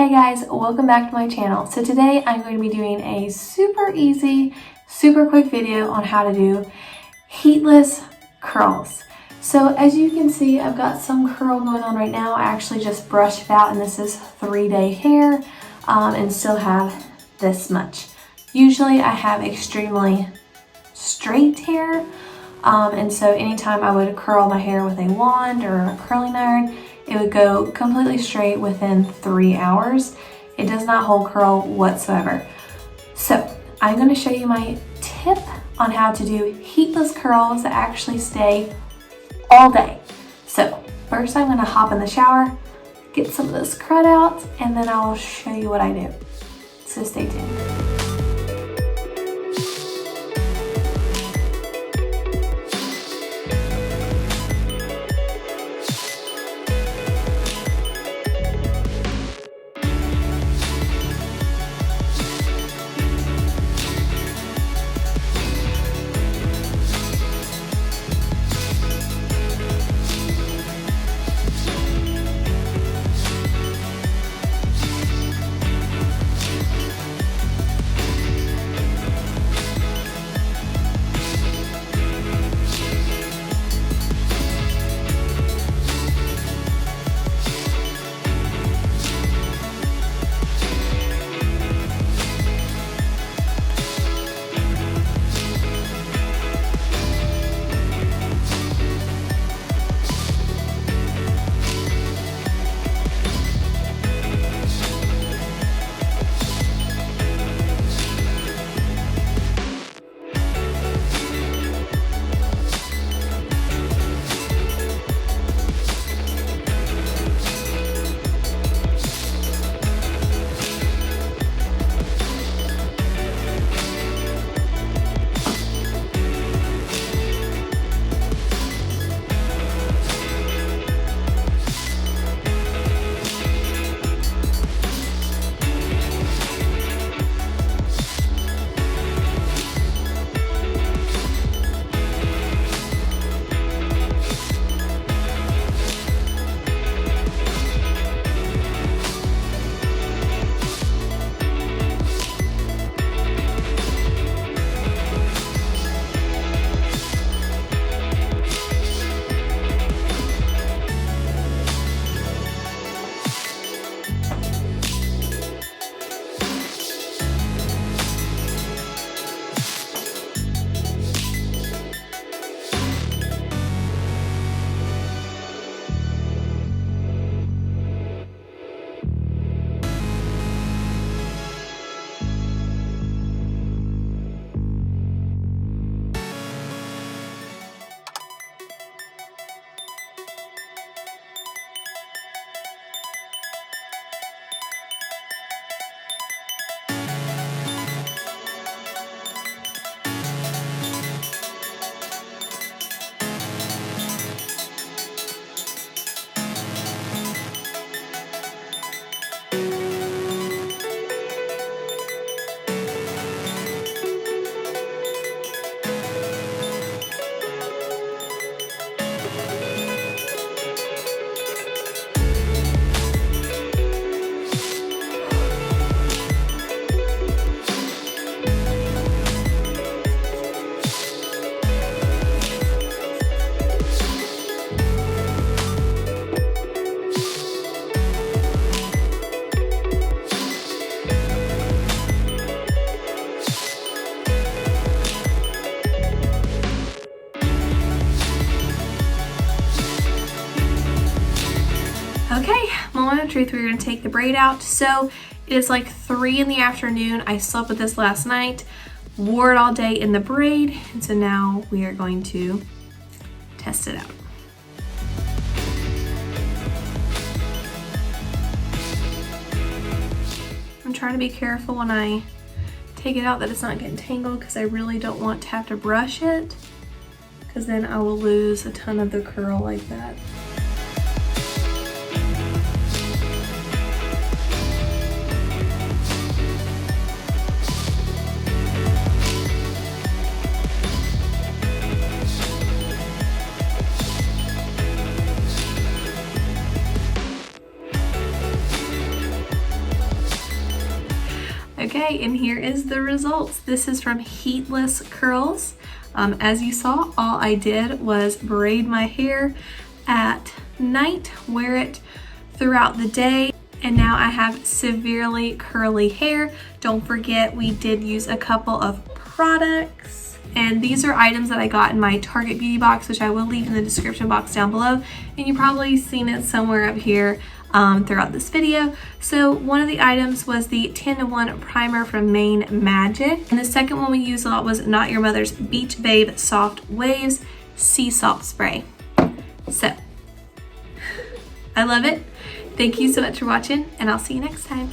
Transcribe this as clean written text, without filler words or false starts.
Hey guys, welcome back to my channel. So today I'm going to be doing a super easy, super quick video on how to do heatless curls. So as you can see, I've got some curl going on right now. I actually just brushed it out and this is 3-day hair and still have this much. Usually I have extremely straight hair and so anytime I would curl my hair with a wand or a curling iron, it would go completely straight within 3 hours. It does not hold curl whatsoever. So I'm going to show you my tip on how to do heatless curls that actually stay all day. So first I'm going to hop in the shower, get some of this crud out, and then I'll show you what I do. So stay tuned. Okay, moment of truth, we're gonna take the braid out. So it is like 3 in the afternoon. I slept with this last night, wore it all day in the braid, and so now we are going to test it out. I'm trying to be careful when I take it out that it's not getting tangled because I really don't want to have to brush it because then I will lose a ton of the curl like that. Okay, and here is the results. This is from Heatless Curls. As you saw, all I did was braid my hair at night, wear it throughout the day, and now I have severely curly hair. Don't forget, we did use a couple of products, and these are items that I got in my Target beauty box, which I will leave in the description box down below, and you've probably seen it somewhere up here throughout this video. So one of the items was the 10-to-1 primer from Main Magic, and the second one we used a lot was Not Your Mother's Beach Babe Soft Waves Sea Salt Spray. So I love it. Thank you so much for watching, and I'll see you next time.